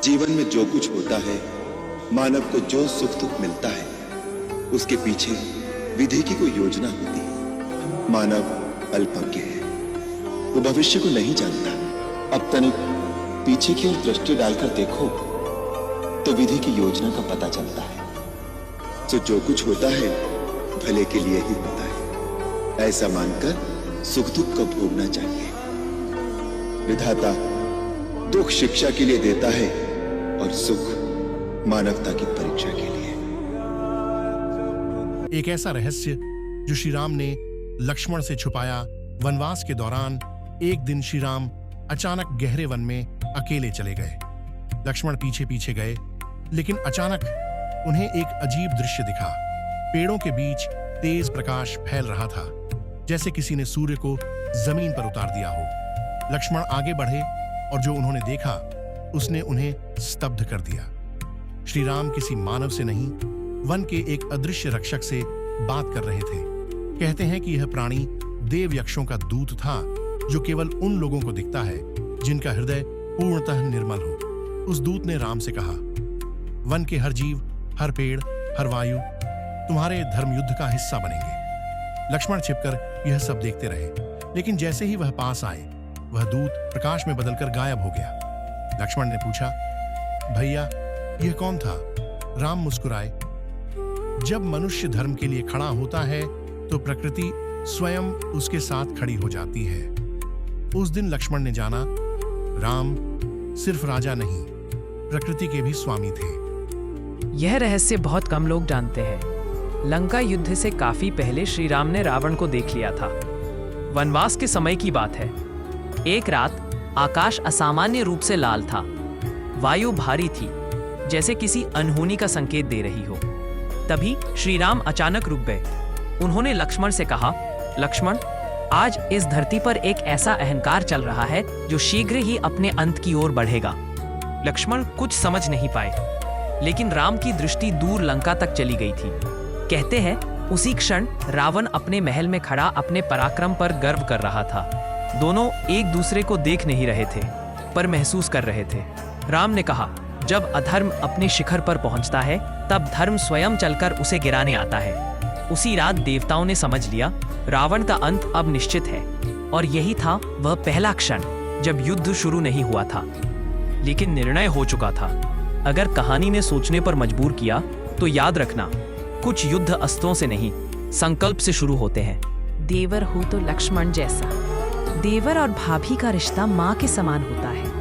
जीवन में जो कुछ होता है, मानव को जो सुख दुख मिलता है, उसके पीछे विधि की कोई योजना होती है। मानव अल्पज्ञ है, वो भविष्य को नहीं जानता। अब तनिक पीछे की ओर दृष्टि डालकर देखो तो विधि की योजना का पता चलता है। तो जो कुछ होता है भले के लिए ही होता है, ऐसा मानकर सुख दुख को भोगना चाहिए। विधाता दुख शिक्षा के लिए देता है और सुख मानवता की परीक्षा के लिए। एक ऐसा रहस्य जो श्री राम ने लक्ष्मण से छुपाया। वनवास के दौरान एक दिन श्री राम अचानक गहरे वन में अकेले चले गए। लक्ष्मण पीछे पीछे गए, लेकिन अचानक उन्हें एक अजीब दृश्य दिखा। पेड़ों के बीच तेज प्रकाश फैल रहा था, जैसे किसी ने सूर्य को जमीन पर उतार दिया हो। लक्ष्मण आगे बढ़े और जो उन्होंने देखा उसने उन्हें स्तब्ध कर दिया। श्री राम किसी मानव से नहीं, वन के एक अदृश्य रक्षक से बात कर रहे थे। कहते हैं कि यह प्राणी देव यक्षों का दूत था, जो केवल उन लोगों को दिखता है जिनका हृदय पूर्णतः निर्मल हो। उस दूत ने राम से कहा, वन के हर जीव, हर पेड़, हर वायु तुम्हारे धर्मयुद्ध का हिस्सा बनेंगे। लक्ष्मण छिपकर यह सब देखते रहे, लेकिन जैसे ही वह पास आए, वह दूत प्रकाश में बदलकर गायब हो गया। लक्ष्मण ने पूछा, भैया यह कौन था? राम मुस्कुराए। जब मनुष्य धर्म के लिए खड़ा होता है तो प्रकृति स्वयं उसके साथ खड़ी हो जाती है। उस दिन लक्ष्मण ने जाना, राम सिर्फ राजा नहीं, प्रकृति के भी स्वामी थे। यह रहस्य बहुत कम लोग जानते हैं। लंका युद्ध से काफी पहले श्री राम ने रावण को देख लिया था। वनवास के समय की बात है। एक रात आकाश असामान्य रूप से लाल था। वायु भारी थी, जैसे किसी अनहोनी का संकेत दे रही हो। तभी श्री राम अचानक रुक गए। उन्होंने लक्ष्मण से कहा, लक्ष्मण, आज इस धरती पर एक ऐसा अहंकार चल रहा है जो शीघ्र ही अपने अंत की ओर बढ़ेगा। लक्ष्मण कुछ समझ नहीं पाए, लेकिन राम की दृष्टि दूर लंका तक चली गई थी। कहते हैं उसी क्षण रावण अपने महल में खड़ा अपने पराक्रम पर गर्व कर रहा था। दोनों एक दूसरे को देख नहीं रहे थे, पर महसूस कर रहे थे। राम ने कहा, जब अधर्म अपने शिखर पर पहुंचता है, तब धर्म स्वयं चलकर उसे गिराने आता है। उसी रात देवताओं ने समझ लिया, रावण का अंत अब निश्चित है। और यही था वह पहला क्षण जब युद्ध शुरू नहीं हुआ था, लेकिन निर्णय हो चुका था। अगर कहानी ने सोचने पर मजबूर किया, तो याद रखना, कुछ युद्ध अस्त्रों से नहीं, संकल्प से शुरू होते हैं। देवर हो तो लक्ष्मण जैसा। देवर और भाभी का रिश्ता माँ के समान होता है।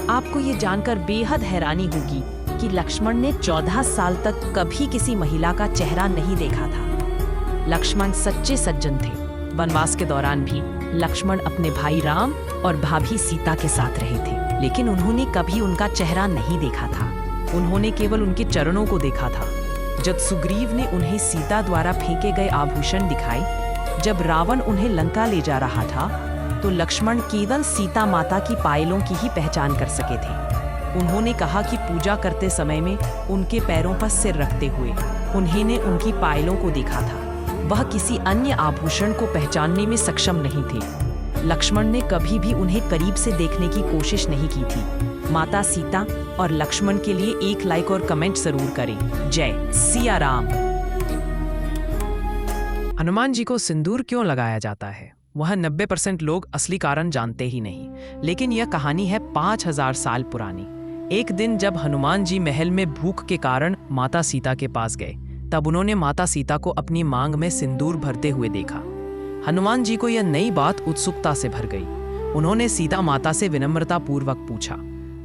आपको ये जानकर बेहद हैरानी होगी कि लक्ष्मण ने 14 साल तक कभी किसी महिला का चेहरा नहीं देखा था। लक्ष्मण सच्चे सज्जन थे। वनवास के दौरान भी लक्ष्मण अपने भाई राम और भाभी सीता के साथ रहे थे, लेकिन उन्होंने कभी उनका चेहरा नहीं देखा था। उन्होंने केवल उनके चरणों को देखा था। जब सुग्रीव ने उन्हें सीता द्वारा फेंके गए आभूषण दिखाए, जब रावण उन्हें लंका ले जा रहा था, तो लक्ष्मण केवल सीता माता की पायलों की ही पहचान कर सके थे। उन्होंने कहा कि पूजा करते समय में उनके पैरों पर सिर रखते हुए उन्होंने उनकी पायलों को देखा था। वह किसी अन्य आभूषण को पहचानने में सक्षम नहीं थे। लक्ष्मण ने कभी भी उन्हें करीब से देखने की कोशिश नहीं की थी। माता सीता और लक्ष्मण के लिए एक लाइक और कमेंट जरूर करें। जय सिया राम। हनुमान जी को सिंदूर क्यों लगाया जाता है? वह 90% लोग असली कारण जानते ही नहीं, लेकिन यह कहानी है 5000 साल पुरानी। एक दिन जब हनुमान जी महल में भूख के कारण माता सीता के पास गए, तब उन्होंने माता सीता को अपनी मांग में सिंदूर भरते हुए देखा। हनुमान जी को यह नई बात उत्सुकता से भर गई। उन्होंने सीता माता से विनम्रता पूर्वक पूछा,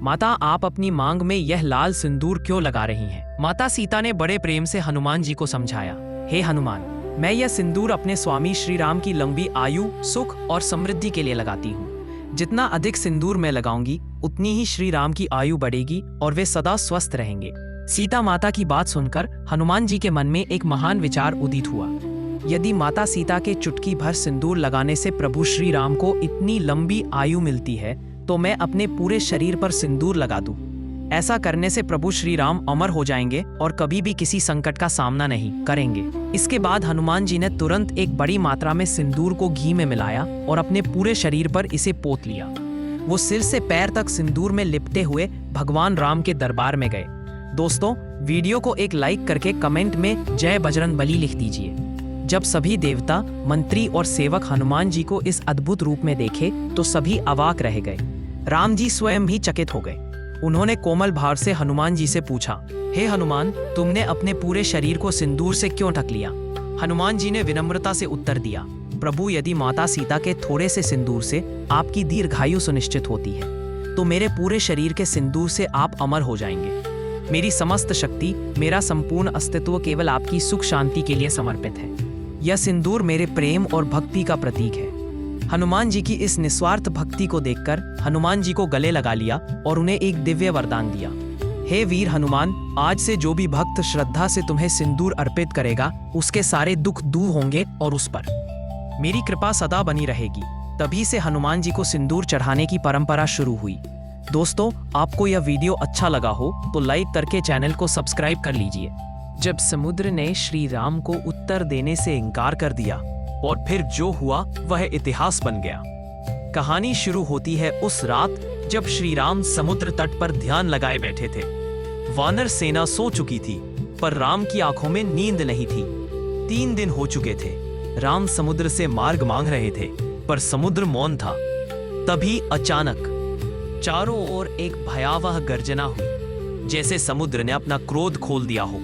माता, आप अपनी मांग में यह लाल सिंदूर क्यों लगा रही हैं? माता सीता ने बड़े प्रेम से हनुमान जी को समझाया, हे हनुमान, मैं यह सिंदूर अपने स्वामी श्री राम की लंबी आयु, सुख और समृद्धि के लिए लगाती हूँ। जितना अधिक सिंदूर मैं लगाऊंगी, उतनी ही श्री राम की आयु बढ़ेगी और वे सदा स्वस्थ रहेंगे। सीता माता की बात सुनकर हनुमान जी के मन में एक महान विचार उदित हुआ। यदि माता सीता के चुटकी भर सिंदूर लगाने से प्रभु श्री राम को इतनी लंबी आयु मिलती है, तो मैं अपने पूरे शरीर पर सिंदूर लगा दूं। ऐसा करने से प्रभु श्री राम अमर हो जाएंगे और कभी भी किसी संकट का सामना नहीं करेंगे। इसके बाद हनुमान जी ने तुरंत एक बड़ी मात्रा में सिंदूर को घी में मिलाया और अपने पूरे शरीर पर इसे पोत लिया। वो सिर से पैर तक सिंदूर में लिपटे हुए भगवान राम के दरबार में गए। दोस्तों, वीडियो को एक लाइक करके कमेंट में जय बजरंगबली लिख दीजिए। जब सभी देवता, मंत्री और सेवक हनुमान जी को इस अद्भुत रूप में देखे तो सभी अवाक रह गए। राम जी स्वयं भी चकित हो गए। उन्होंने कोमल भाव से हनुमान जी से पूछा, हे हनुमान, तुमने अपने पूरे शरीर को सिंदूर से क्यों ढक लिया? हनुमान जी ने विनम्रता से उत्तर दिया, प्रभु, यदि माता सीता के थोड़े से सिंदूर से आपकी दीर्घायु सुनिश्चित होती है तो मेरे पूरे शरीर के सिंदूर से आप अमर हो जाएंगे। मेरी समस्त शक्ति, मेरा संपूर्ण अस्तित्व केवल आपकी सुख शांति के लिए समर्पित है। यह सिंदूर मेरे प्रेम और भक्ति का प्रतीक है। हनुमान जी की इस निस्वार्थ भक्ति को देखकर हनुमान जी को गले लगा लिया और उन्हें एक दिव्य वरदान दिया। हे वीर हनुमान, आज से जो भी भक्त श्रद्धा से तुम्हें सिंदूर अर्पित करेगा उसके सारे दुख दूर होंगे और उस पर मेरी कृपा सदा बनी रहेगी। तभी से हनुमान जी को सिंदूर चढ़ाने की परंपरा शुरू हुई। दोस्तों, आपको यह वीडियो अच्छा लगा हो तो लाइक करके चैनल को सब्सक्राइब कर लीजिए। जब समुद्र ने श्री राम को उत्तर देने से इनकार कर दिया और फिर जो हुआ वह इतिहास बन गया। कहानी शुरू होती है उस रात जब श्री राम समुद्र तट पर ध्यान लगाए बैठे थे। वानर सेना सो चुकी थी पर राम की आंखों में नींद नहीं थी। 3 दिन हो चुके थे। राम समुद्र से मार्ग मांग रहे थे पर समुद्र मौन था। तभी अचानक चारों ओर एक भयावह गर्जना हुई, जैसे समुद्र ने अपना क्रोध खोल दिया हो।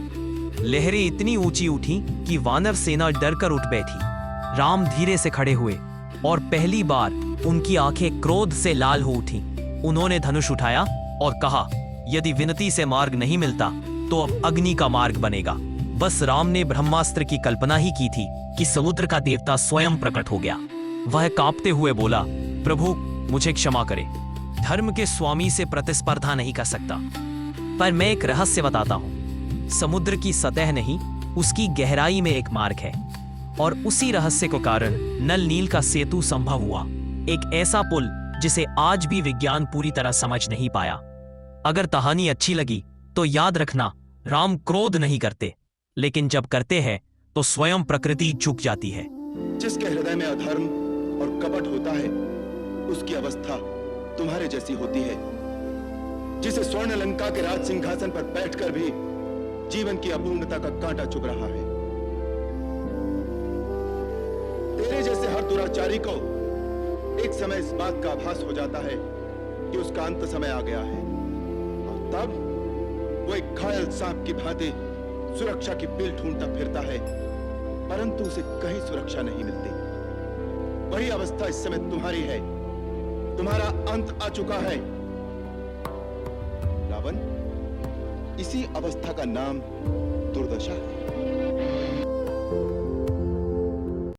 लहरें इतनी ऊंची उठी कि वानर सेना डरकर उठ बैठी। राम धीरे से खड़े हुए और पहली बार उनकी आंखें क्रोध से लाल हो उठी। उन्होंने धनुष उठाया और कहा, यदि विनती से मार्ग नहीं मिलता तो अब अग्नि का मार्ग बनेगा। बस राम ने ब्रह्मास्त्र की कल्पना ही की थी कि समुद्र का देवता स्वयं प्रकट हो गया। वह कांपते हुए बोला, प्रभु, मुझे क्षमा करें। धर्म के स्वामी से प्रतिस्पर्धा नहीं कर सकता, पर मैं एक रहस्य बताता हूं। समुद्र की सतह नहीं, उसकी गहराई में एक मार्ग है और उसी रहस्य के कारण नल नील का सेतु संभव हुआ। एक ऐसा पुल जिसे आज भी विज्ञान पूरी तरह समझ नहीं पाया। अगर कहानी अच्छी लगी तो याद रखना, राम क्रोध नहीं करते, लेकिन जब करते हैं तो स्वयं प्रकृति झुक जाती है। जिसके हृदय में अधर्म और कपट होता है उसकी अवस्था तुम्हारे जैसी होती है। जिसे स्वर्ण लंका के राज सिंहासन पर बैठकर भी जीवन की अपूर्णता का कांटा चुभ रहा है। तेरे जैसे हर दुराचारी को एक समय इस बात का आभास हो जाता है कि उसका अंत समय आ गया है और तब वो एक घायल सांप की भांति सुरक्षा की बिल ढूंढता फिरता है, परंतु उसे कहीं सुरक्षा नहीं मिलती। वही अवस्था इस समय तुम्हारी है। तुम्हारा अंत आ चुका है। रावण, इसी अवस्था का नाम